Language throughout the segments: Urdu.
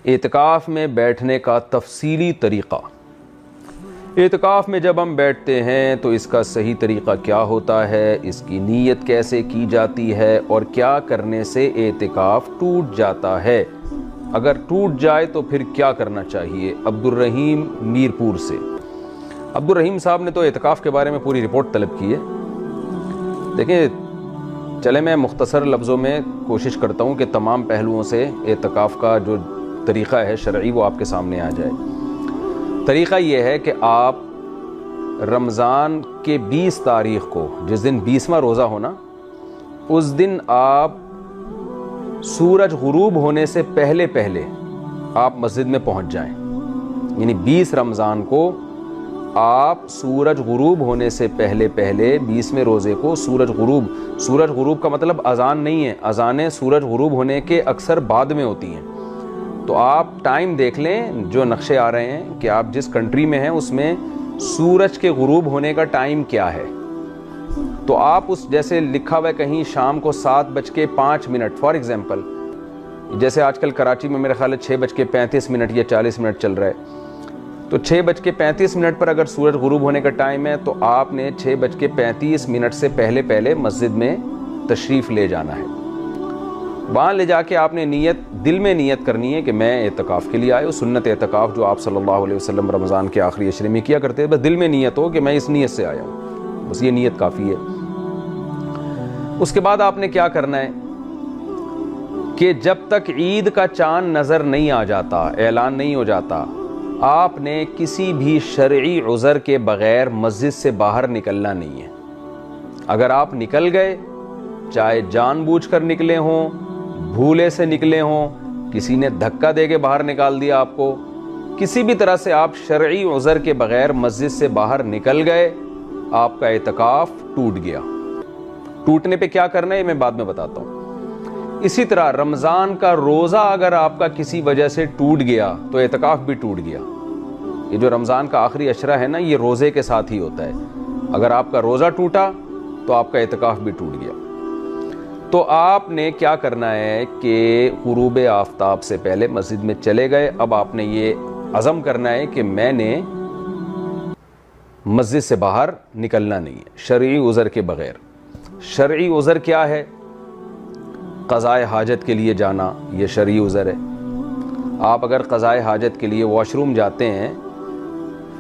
اعتکاف میں بیٹھنے کا تفصیلی طریقہ۔ اعتکاف میں جب ہم بیٹھتے ہیں تو اس کا صحیح طریقہ کیا ہوتا ہے، اس کی نیت کیسے کی جاتی ہے اور کیا کرنے سے اعتکاف ٹوٹ جاتا ہے، اگر ٹوٹ جائے تو پھر کیا کرنا چاہیے۔ عبدالرحیم میرپور سے۔ عبدالرحیم صاحب نے تو اعتکاف کے بارے میں پوری رپورٹ طلب کی ہے۔ دیکھیں چلے میں مختصر لفظوں میں کوشش کرتا ہوں کہ تمام پہلوؤں سے اعتکاف کا جو طریقہ ہے شرعی وہ آپ کے سامنے آ جائے۔ طریقہ یہ ہے کہ آپ رمضان کے 20 تاریخ کو، جس دن 20واں روزہ ہونا، اس دن آپ سورج غروب ہونے سے پہلے آپ مسجد میں پہنچ جائیں۔ یعنی 20 رمضان کو آپ سورج غروب ہونے سے پہلے 20ویں روزے کو سورج غروب کا مطلب اذان نہیں ہے، اذانیں سورج غروب ہونے کے اکثر بعد میں ہوتی ہیں۔ تو آپ ٹائم دیکھ لیں، جو نقشے آ رہے ہیں کہ آپ جس کنٹری میں ہیں اس میں سورج کے غروب ہونے کا ٹائم کیا ہے، تو آپ اس جیسے لکھا ہوا ہے کہیں شام کو 7:05 فار ایگزامپل، جیسے آج کل کراچی میں میرے خیال ہے 6:35 یا 40 چل رہا ہے، تو 6:35 پر اگر سورج غروب ہونے کا ٹائم ہے تو آپ نے 6:35 سے پہلے مسجد میں تشریف لے جانا ہے۔ وہاں لے جا کے آپ نے دل میں نیت کرنی ہے کہ میں اعتکاف کے لیے آیا ہوں، سنت اعتکاف جو آپ صلی اللہ علیہ وسلم رمضان کے آخری عشرے میں کیا کرتے ہیں، بس دل میں نیت ہو کہ میں اس نیت سے آیا ہوں، بس یہ نیت کافی ہے۔ اس کے بعد آپ نے کیا کرنا ہے کہ جب تک عید کا چاند نظر نہیں آ جاتا، اعلان نہیں ہو جاتا، آپ نے کسی بھی شرعی عذر کے بغیر مسجد سے باہر نکلنا نہیں ہے۔ اگر آپ نکل گئے، چاہے جان بوجھ کر نکلے ہوں، بھولے سے نکلے ہوں، کسی نے دھکا دے کے باہر نکال دیا آپ کو، کسی بھی طرح سے آپ شرعی عذر کے بغیر مسجد سے باہر نکل گئے، آپ کا اعتکاف ٹوٹ گیا۔ ٹوٹنے پہ کیا کرنا ہے میں بعد میں بتاتا ہوں۔ اسی طرح رمضان کا روزہ اگر آپ کا کسی وجہ سے ٹوٹ گیا تو اعتکاف بھی ٹوٹ گیا۔ یہ جو رمضان کا آخری عشرہ ہے نا، یہ روزے کے ساتھ ہی ہوتا ہے۔ اگر آپ کا روزہ ٹوٹا تو آپ کا اعتکاف بھی ٹوٹ گیا۔ تو آپ نے کیا کرنا ہے کہ غروب آفتاب سے پہلے مسجد میں چلے گئے، اب آپ نے یہ عزم کرنا ہے کہ میں نے مسجد سے باہر نکلنا نہیں ہے شرعی عذر کے بغیر۔ شرعی عذر کیا ہے؟ قضائے حاجت کے لیے جانا، یہ شرعی عذر ہے۔ آپ اگر قضائے حاجت کے لیے واش روم جاتے ہیں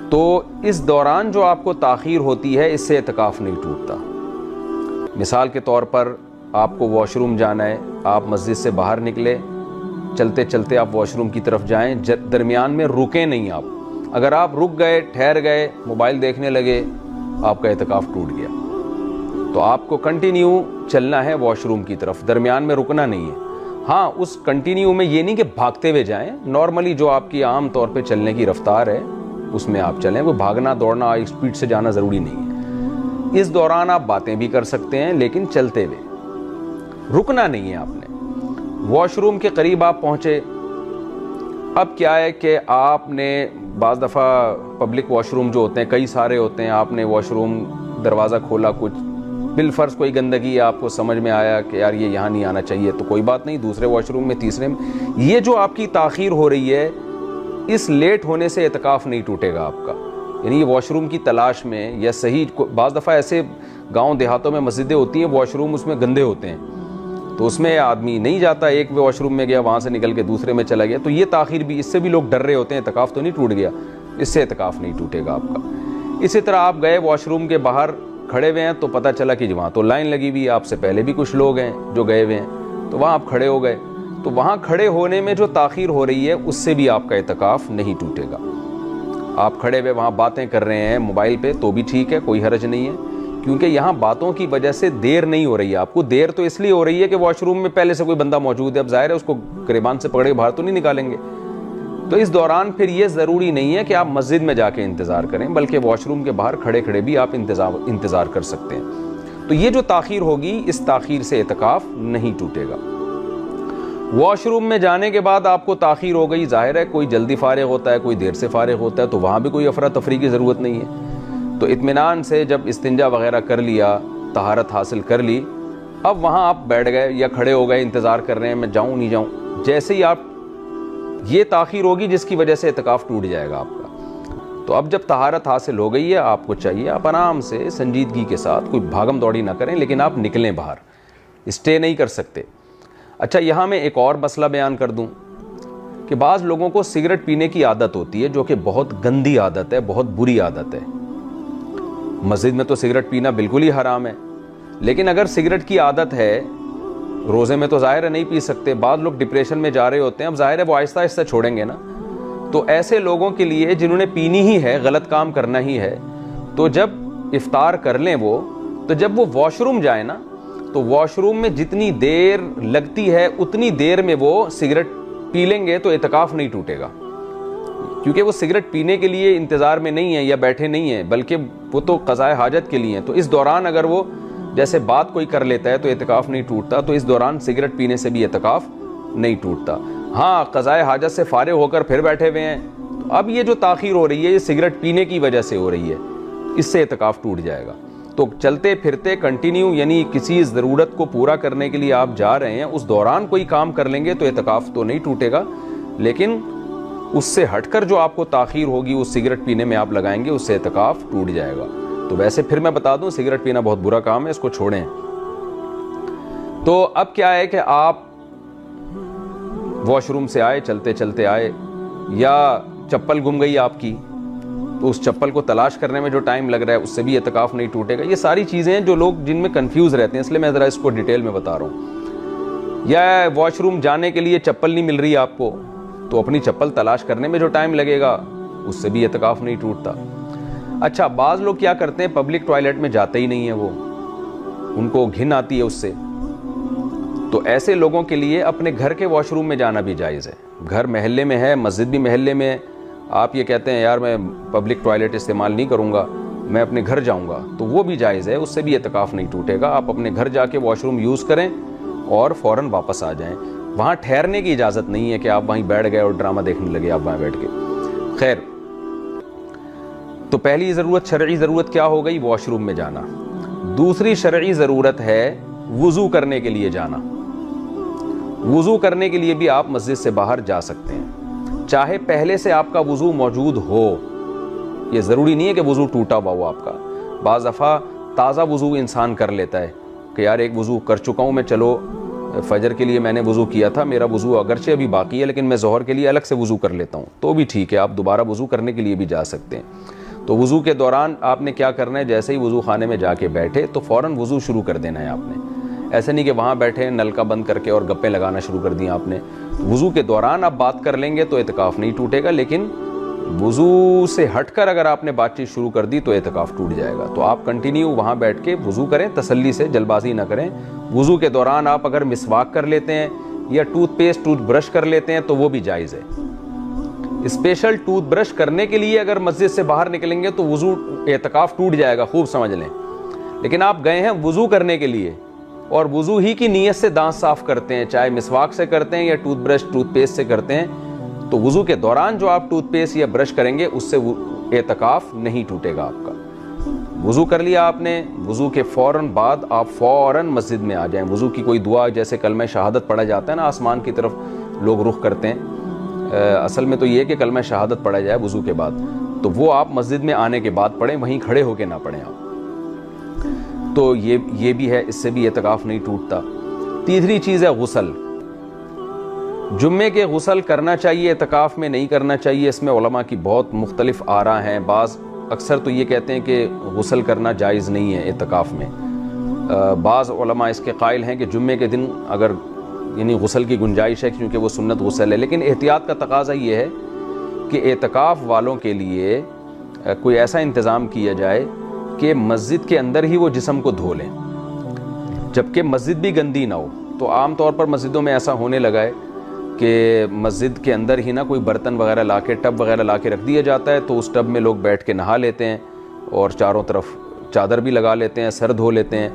تو اس دوران جو آپ کو تاخیر ہوتی ہے اس سے اعتکاف نہیں ٹوٹتا۔ مثال کے طور پر آپ کو واش روم جانا ہے، آپ مسجد سے باہر نکلے، چلتے چلتے آپ واش روم کی طرف جائیں، درمیان میں رکیں نہیں آپ۔ اگر آپ رک گئے، ٹھہر گئے، موبائل دیکھنے لگے، آپ کا اعتکاف ٹوٹ گیا۔ تو آپ کو کنٹینیو چلنا ہے واش روم کی طرف، درمیان میں رکنا نہیں ہے۔ ہاں اس کنٹینیو میں یہ نہیں کہ بھاگتے ہوئے جائیں، نارملی جو آپ کی عام طور پہ چلنے کی رفتار ہے اس میں آپ چلیں، وہ بھاگنا دوڑنا اسپیڈ سے جانا ضروری نہیں ہے۔ اس دوران آپ باتیں بھی کر سکتے ہیں لیکن چلتے ہوئے، رکنا نہیں ہے آپ نے۔ واش روم کے قریب آپ پہنچے، اب کیا ہے کہ آپ نے بعض دفعہ پبلک واش روم جو ہوتے ہیں کئی سارے ہوتے ہیں، آپ نے واش روم دروازہ کھولا، کچھ بالفرض کوئی گندگی ہے، آپ کو سمجھ میں آیا کہ یار یہ یہاں نہیں آنا چاہیے، تو کوئی بات نہیں، دوسرے واش روم میں، تیسرے میں۔ یہ جو آپ کی تاخیر ہو رہی ہے، اس لیٹ ہونے سے اعتکاف نہیں ٹوٹے گا آپ کا۔ یعنی یہ واش روم کی تلاش میں یا صحیح، بعض دفعہ ایسے گاؤں دیہاتوں میں مسجدیں ہوتی ہیں واش روم اس میں گندے ہوتے ہیں، تو اس میں آدمی نہیں جاتا، ایک واش روم میں گیا وہاں سے نکل کے دوسرے میں چلا گیا، تو یہ تاخیر بھی، اس سے بھی لوگ ڈر رہے ہوتے ہیں، اعتکاف تو نہیں ٹوٹ گیا، اس سے اعتکاف نہیں ٹوٹے گا آپ کا۔ اسی طرح آپ گئے واش روم کے باہر کھڑے ہوئے ہیں تو پتہ چلا کہ وہاں تو لائن لگی ہوئی ہے، آپ سے پہلے بھی کچھ لوگ ہیں جو گئے ہوئے ہیں، تو وہاں آپ کھڑے ہو گئے، تو وہاں کھڑے ہونے میں جو تاخیر ہو رہی ہے اس سے بھی آپ کا اعتکاف نہیں ٹوٹے گا۔ آپ کھڑے ہوئے وہاں باتیں کر رہے ہیں موبائل پہ تو بھی ٹھیک ہے، کوئی حرج نہیں ہے، کیونکہ یہاں باتوں کی وجہ سے دیر نہیں ہو رہی ہے آپ کو۔ دیر تو اس لیے ہو رہی ہے کہ واش روم میں پہلے سے کوئی بندہ موجود ہے، اب ظاہر ہے اس کو گریبان سے پکڑے باہر تو نہیں نکالیں گے، تو اس دوران پھر یہ ضروری نہیں ہے کہ آپ مسجد میں جا کے انتظار کریں، بلکہ واش روم کے باہر کھڑے کھڑے بھی آپ انتظار کر سکتے ہیں۔ تو یہ جو تاخیر ہوگی، اس تاخیر سے اعتکاف نہیں ٹوٹے گا۔ واش روم میں جانے کے بعد آپ کو تاخیر ہو گئی، ظاہر ہے کوئی جلدی فارغ ہوتا ہے، کوئی دیر سے فارغ ہوتا ہے، تو وہاں بھی کوئی افراتفری کی ضرورت نہیں ہے۔ تو اطمینان سے جب استنجا وغیرہ کر لیا، طہارت حاصل کر لی، اب وہاں آپ بیٹھ گئے یا کھڑے ہو گئے، انتظار کر رہے ہیں میں جاؤں نہیں جاؤں۔ جیسے ہی آپ یہ تاخیر ہوگی جس کی وجہ سے اعتکاف ٹوٹ جائے گا آپ کا۔ تو اب جب طہارت حاصل ہو گئی ہے، آپ کو چاہیے آپ آرام سے سنجیدگی کے ساتھ، کوئی بھاگم دوڑی نہ کریں، لیکن آپ نکلیں باہر، اسٹے نہیں کر سکتے۔ اچھا، یہاں میں ایک اور مسئلہ بیان کر دوں کہ بعض لوگوں کو سگریٹ پینے کی عادت ہوتی ہے، جو کہ بہت گندی عادت ہے، بہت بری عادت ہے۔ مسجد میں تو سگریٹ پینا بالکل ہی حرام ہے، لیکن اگر سگریٹ کی عادت ہے، روزے میں تو ظاہر ہے نہیں پی سکتے، بعض لوگ ڈپریشن میں جا رہے ہوتے ہیں، اب ظاہر ہے وہ آہستہ آہستہ چھوڑیں گے نا۔ تو ایسے لوگوں کے لیے جنہوں نے پینی ہی ہے، غلط کام کرنا ہی ہے، تو جب افطار کر لیں وہ، تو جب وہ واش روم جائیں نا، تو واش روم میں جتنی دیر لگتی ہے اتنی دیر میں وہ سگریٹ پی لیں گے تو اعتکاف نہیں ٹوٹے گا، کیونکہ وہ سگریٹ پینے کے لیے انتظار میں نہیں ہے یا بیٹھے نہیں ہیں، بلکہ وہ تو قضاء حاجت کے لیے ہیں۔ تو اس دوران اگر وہ جیسے بات کوئی کر لیتا ہے تو اعتکاف نہیں ٹوٹتا، تو اس دوران سگریٹ پینے سے بھی اعتکاف نہیں ٹوٹتا۔ ہاں، قضاء حاجت سے فارغ ہو کر پھر بیٹھے ہوئے ہیں، تو اب یہ جو تاخیر ہو رہی ہے یہ سگریٹ پینے کی وجہ سے ہو رہی ہے، اس سے اعتکاف ٹوٹ جائے گا۔ تو چلتے پھرتے کنٹینیو، یعنی کسی ضرورت کو پورا کرنے کے لیے آپ جا رہے ہیں، اس دوران کوئی کام کر لیں گے تو اعتکاف تو نہیں ٹوٹے گا، لیکن اس سے ہٹ کر جو آپ کو تاخیر ہوگی اس سگریٹ پینے میں آپ لگائیں گے، اس سے اعتکاف ٹوٹ جائے گا۔ تو ویسے پھر میں بتا دوں، سگریٹ پینا بہت برا کام ہے، اس کو چھوڑیں۔ تو اب کیا ہے کہ آپ واش روم سے آئے، چلتے چلتے آئے، یا چپل گم گئی آپ کی، تو اس چپل کو تلاش کرنے میں جو ٹائم لگ رہا ہے اس سے بھی اعتکاف نہیں ٹوٹے گا۔ یہ ساری چیزیں ہیں جو لوگ جن میں کنفیوز رہتے ہیں، اس لیے میں ذرا اس کو ڈیٹیل میں بتا رہا ہوں۔ یا واش روم جانے کے لیے چپل نہیں مل رہی آپ کو، تو اپنی چپل تلاش کرنے میں جو ٹائم لگے گا اس سے بھی اعتکاف نہیں ٹوٹتا۔ اچھا، بعض لوگ کیا کرتے ہیں، پبلک ٹوائلٹ میں جاتے ہی نہیں ہیں، وہ ان کو گھن آتی ہے اس سے، تو ایسے لوگوں کے لیے اپنے گھر کے واش روم میں جانا بھی جائز ہے۔ گھر محلے میں ہے، مسجد بھی محلے میں ہے، آپ یہ کہتے ہیں یار میں پبلک ٹوائلٹ استعمال نہیں کروں گا، میں اپنے گھر جاؤں گا، تو وہ بھی جائز ہے، اس سے بھی اعتکاف نہیں ٹوٹے گا۔ آپ اپنے گھر جا کے واش روم یوز کریں اور فوراً واپس آ جائیں۔ وہاں ٹھہرنے کی اجازت نہیں ہے کہ آپ وہیں بیٹھ گئے اور ڈرامہ دیکھنے لگے آپ وہاں بیٹھ کے۔ خیر، تو پہلی ضرورت، شرعی ضرورت کیا ہو گئی؟ واش روم میں جانا۔ دوسری شرعی ضرورت ہے وضو کرنے کے لیے جانا۔ وضو کرنے کے لیے بھی آپ مسجد سے باہر جا سکتے ہیں، چاہے پہلے سے آپ کا وضو موجود ہو، یہ ضروری نہیں ہے کہ وضو ٹوٹا ہوا ہو آپ کا۔ بعض دفعہ تازہ وضو انسان کر لیتا ہے کہ یار ایک وضو کر چکا ہوں میں، چلو فجر کے لیے میں نے وضو کیا تھا، میرا وضو اگرچہ ابھی باقی ہے لیکن میں ظہر کے لیے الگ سے وضو کر لیتا ہوں، تو بھی ٹھیک ہے، آپ دوبارہ وضو کرنے کے لیے بھی جا سکتے ہیں۔ تو وضو کے دوران آپ نے کیا کرنا ہے، جیسے ہی وضو خانے میں جا کے بیٹھے تو فوراً وضو شروع کر دینا ہے آپ نے۔ ایسے نہیں کہ وہاں بیٹھے نل کا بند کر کے اور گپیں لگانا شروع کر دیں آپ نے۔ وضو کے دوران آپ بات کر لیں گے تو اعتکاف نہیں ٹوٹے گا، لیکن وضو سے ہٹ کر اگر آپ نے بات چیت شروع کر دی تو اعتکاف ٹوٹ جائے گا۔ تو آپ کنٹینیو وہاں بیٹھ کے وضو کریں، تسلی سے، جلد بازی نہ کریں۔ وضو کے دوران آپ اگر مسواک کر لیتے ہیں یا ٹوتھ پیسٹ، ٹوتھ برش کر لیتے ہیں تو وہ بھی جائز ہے۔ اسپیشل ٹوتھ برش کرنے کے لیے اگر مسجد سے باہر نکلیں گے تو وضو، اعتکاف ٹوٹ جائے گا، خوب سمجھ لیں۔ لیکن آپ گئے ہیں وضو کرنے کے لیے اور وضو ہی کی نیت سے دانت صاف کرتے ہیں، چاہے مسواک سے کرتے ہیں یا ٹوتھ برش، ٹوتھ پیسٹ سے کرتے ہیں، تو وضو کے دوران جو آپ ٹوتھ پیسٹ یا برش کریں گے اس سے اعتکاف نہیں ٹوٹے گا آپ کا۔ وضو کر لیا آپ نے، وضو کے فوراً بعد آپ فوراً مسجد میں آ جائیں۔ وضو کی کوئی دعا، جیسے کلمہ شہادت پڑھا جاتا ہے نا، آسمان کی طرف لوگ رخ کرتے ہیں، اصل میں تو یہ ہے کہ کلمہ شہادت پڑھا جائے وضو کے بعد، تو وہ آپ مسجد میں آنے کے بعد پڑھیں، وہیں کھڑے ہو کے نہ پڑھیں آپ۔ تو یہ بھی ہے، اس سے بھی اعتکاف نہیں ٹوٹتا۔ تیسری چیز ہے غسل۔ جمعے کے غسل کرنا چاہیے، اعتکاف میں نہیں کرنا چاہیے، اس میں علماء کی بہت مختلف آراء ہیں۔ بعض اکثر تو یہ کہتے ہیں کہ غسل کرنا جائز نہیں ہے اعتکاف میں۔ بعض علماء اس کے قائل ہیں کہ جمعے کے دن اگر یعنی غسل کی گنجائش ہے کیونکہ وہ سنت غسل ہے، لیکن احتیاط کا تقاضا یہ ہے کہ اعتکاف والوں کے لیے کوئی ایسا انتظام کیا جائے کہ مسجد کے اندر ہی وہ جسم کو دھو لیں، جبکہ مسجد بھی گندی نہ ہو۔ تو عام طور پر مسجدوں میں ایسا ہونے لگا ہے کہ مسجد کے اندر ہی نا کوئی برتن وغیرہ لا کے، ٹب وغیرہ لا کے رکھ دیا جاتا ہے، تو اس ٹب میں لوگ بیٹھ کے نہا لیتے ہیں اور چاروں طرف چادر بھی لگا لیتے ہیں، سر دھو لیتے ہیں۔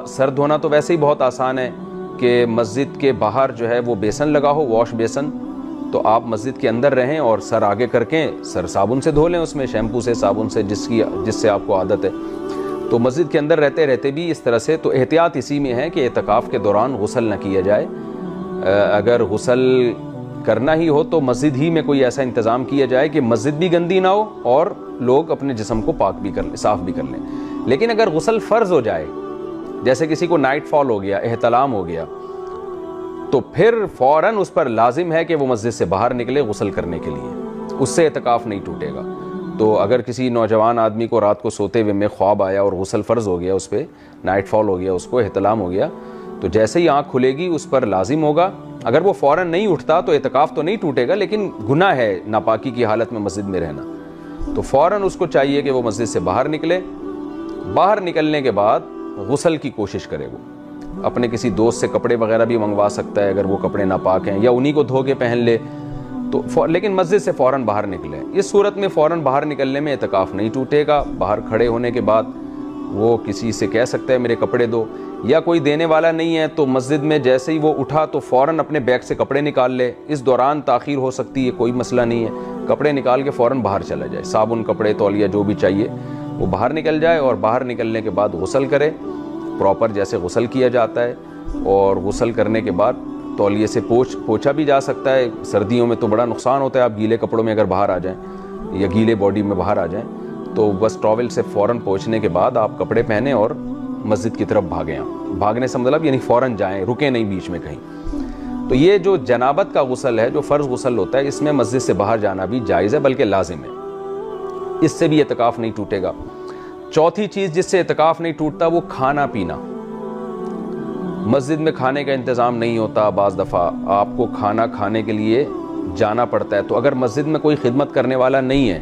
سر دھونا تو ویسے ہی بہت آسان ہے کہ مسجد کے باہر جو ہے وہ بیسن لگا ہو، واش بیسن، تو آپ مسجد کے اندر رہیں اور سر آگے کر کے سر صابن سے دھو لیں، اس میں شیمپو سے، صابن سے، جس سے آپ کو عادت ہے۔ تو مسجد کے اندر رہتے رہتے بھی اس طرح سے، تو احتیاط اسی میں ہے کہ اعتکاف کے دوران غسل نہ کیا جائے۔ اگر غسل کرنا ہی ہو تو مسجد ہی میں کوئی ایسا انتظام کیا جائے کہ مسجد بھی گندی نہ ہو اور لوگ اپنے جسم کو پاک بھی کر لیں، صاف بھی کر لیں۔ لیکن اگر غسل فرض ہو جائے، جیسے کسی کو نائٹ فال ہو گیا، احتلام ہو گیا، تو پھر فوراً اس پر لازم ہے کہ وہ مسجد سے باہر نکلے غسل کرنے کے لیے، اس سے اعتکاف نہیں ٹوٹے گا۔ تو اگر کسی نوجوان آدمی کو رات کو سوتے ہوئے میں خواب آیا اور غسل فرض ہو گیا، اس پہ نائٹ فال ہو گیا، اس کو احتلام ہو گیا، تو جیسے ہی آنکھ کھلے گی اس پر لازم ہوگا۔ اگر وہ فوراً نہیں اٹھتا تو اعتکاف تو نہیں ٹوٹے گا، لیکن گناہ ہے ناپاکی کی حالت میں مسجد میں رہنا، تو فوراً اس کو چاہیے کہ وہ مسجد سے باہر نکلے۔ باہر نکلنے کے بعد غسل کی کوشش کرے، وہ اپنے کسی دوست سے کپڑے وغیرہ بھی منگوا سکتا ہے اگر وہ کپڑے ناپاک ہیں، یا انہی کو دھو کے پہن لے، تو لیکن مسجد سے فوراً باہر نکلے۔ اس صورت میں فوراً باہر نکلنے میں اعتکاف نہیں ٹوٹے گا۔ باہر کھڑے ہونے کے بعد وہ کسی سے کہہ سکتا ہے میرے کپڑے دو، یا کوئی دینے والا نہیں ہے تو مسجد میں جیسے ہی وہ اٹھا تو فوراً اپنے بیگ سے کپڑے نکال لے۔ اس دوران تاخیر ہو سکتی ہے، کوئی مسئلہ نہیں ہے، کپڑے نکال کے فوراً باہر چلا جائے، صابن، کپڑے، تولیہ جو بھی چاہیے وہ باہر نکل جائے، اور باہر نکلنے کے بعد غسل کرے پراپر جیسے غسل کیا جاتا ہے۔ اور غسل کرنے کے بعد تولیے سے پوچھا بھی جا سکتا ہے۔ سردیوں میں تو بڑا نقصان ہوتا ہے، آپ گیلے کپڑوں میں اگر باہر آ جائیں یا گیلے باڈی میں باہر آ جائیں تو بس ٹاول سے فوراً پوچھنے کے بعد آپ کپڑے پہنیں اور مسجد کی طرف بھاگیں۔ بھاگنے سے مطلب یعنی فوراً جائیں، رکیں نہیں بیچ میں کہیں۔ تو یہ جو جنابت کا غسل ہے، جو فرض غسل ہوتا ہے، اس میں مسجد سے باہر جانا بھی جائز ہے، بلکہ لازم ہے، اس سے بھی اعتکاف نہیں ٹوٹے گا۔ چوتھی چیز جس سے اعتکاف نہیں ٹوٹتا وہ کھانا پینا۔ مسجد میں کھانے کا انتظام نہیں ہوتا، بعض دفعہ آپ کو کھانا کھانے کے لیے جانا پڑتا ہے، تو اگر مسجد میں کوئی خدمت کرنے والا نہیں ہے،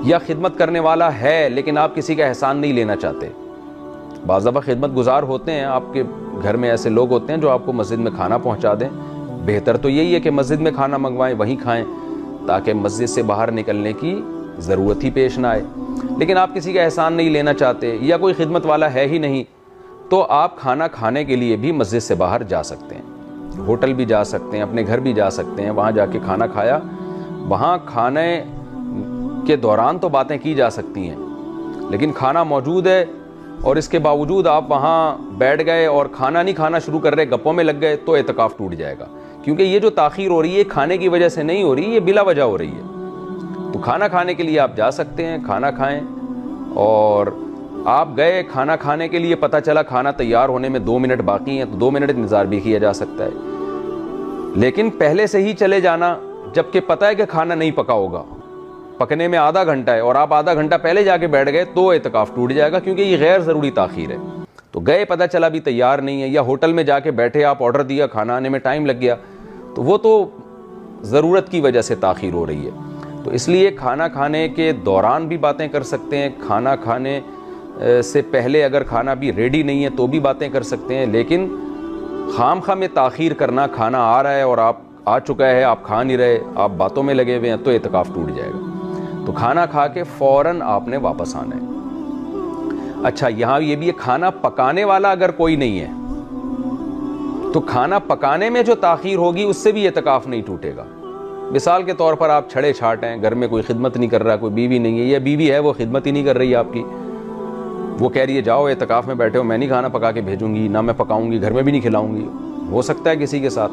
یا خدمت کرنے والا ہے لیکن آپ کسی کا احسان نہیں لینا چاہتے، بعض دفعہ خدمت گزار ہوتے ہیں، آپ کے گھر میں ایسے لوگ ہوتے ہیں جو آپ کو مسجد میں کھانا پہنچا دیں، بہتر تو یہی ہے کہ مسجد میں کھانا منگوائیں، وہیں کھائیں، تاکہ مسجد سے باہر نکلنے کی ضرورت ہی پیش نہ آئے۔ لیکن آپ کسی کا احسان نہیں لینا چاہتے یا کوئی خدمت والا ہے ہی نہیں، تو آپ کھانا کھانے کے لیے بھی مسجد سے باہر جا سکتے ہیں، ہوٹل بھی جا سکتے ہیں، اپنے گھر بھی جا سکتے ہیں، وہاں جا کے کھانا کھایا۔ وہاں کھانے کے دوران تو باتیں کی جا سکتی ہیں، لیکن کھانا موجود ہے اور اس کے باوجود آپ وہاں بیٹھ گئے اور کھانا نہیں کھانا شروع کر رہے، گپوں میں لگ گئے، تو اعتکاف ٹوٹ جائے گا، کیونکہ یہ جو تاخیر ہو رہی ہے کھانے کی وجہ سے نہیں ہو رہی، یہ بلا وجہ ہو رہی ہے۔ تو کھانا کھانے کے لیے آپ جا سکتے ہیں، کھانا کھائیں، اور آپ گئے کھانا کھانے کے لیے، پتہ چلا کھانا تیار ہونے میں 2 منٹ باقی ہیں، تو 2 منٹ انتظار بھی کیا جا سکتا ہے، لیکن پہلے سے ہی چلے جانا جبکہ پتہ ہے کہ کھانا نہیں پکا ہوگا، پکنے میں آدھا گھنٹہ ہے، اور آپ آدھا گھنٹہ پہلے جا کے بیٹھ گئے، تو اعتکاف ٹوٹ جائے گا، کیونکہ یہ غیر ضروری تاخیر ہے۔ تو گئے پتہ چلا بھی تیار نہیں ہے، یا ہوٹل میں جا کے بیٹھے، آپ آرڈر دیا، کھانا آنے میں ٹائم لگ گیا، تو وہ تو ضرورت کی وجہ سے تاخیر ہو رہی ہے۔ تو اس لیے کھانا کھانے کے دوران بھی باتیں کر سکتے ہیں، کھانا کھانے سے پہلے اگر کھانا بھی ریڈی نہیں ہے تو بھی باتیں کر سکتے ہیں، لیکن خام خواہ میں تاخیر کرنا، کھانا آ رہا ہے اور آپ آ چکا ہے، آپ کھا نہیں رہے، آپ باتوں میں لگے ہوئے ہیں، تو اعتکاف ٹوٹ جائے گا۔ تو کھانا کھا کے فوراً آپ نے واپس آنا ہے۔ اچھا، یہاں یہ بھی ہے، کھانا پکانے والا اگر کوئی نہیں ہے تو کھانا پکانے میں جو تاخیر ہوگی اس سے بھی اعتکاف نہیں ٹوٹے گا۔ مثال کے طور پر آپ چھڑے چھاٹ ہیں، گھر میں کوئی خدمت نہیں کر رہا، کوئی بیوی نہیں ہے، یا بیوی ہے وہ خدمت ہی نہیں کر رہی آپ کی، وہ کہہ رہی ہے جاؤ اعتکاف میں بیٹھے ہو، میں نہیں کھانا پکا کے بھیجوں گی، نہ میں پکاؤں گی، گھر میں بھی نہیں کھلاؤں گی، ہو سکتا ہے کسی کے ساتھ۔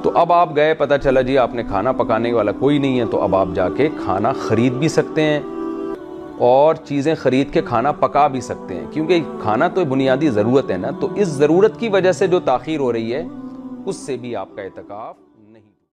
تو اب آپ گئے، پتہ چلا جی آپ نے کھانا پکانے والا کوئی نہیں ہے، تو اب آپ جا کے کھانا خرید بھی سکتے ہیں اور چیزیں خرید کے کھانا پکا بھی سکتے ہیں، کیونکہ کھانا تو بنیادی ضرورت ہے نا، تو اس ضرورت کی وجہ سے جو تاخیر ہو رہی ہے اس سے بھی آپ کا اعتکاف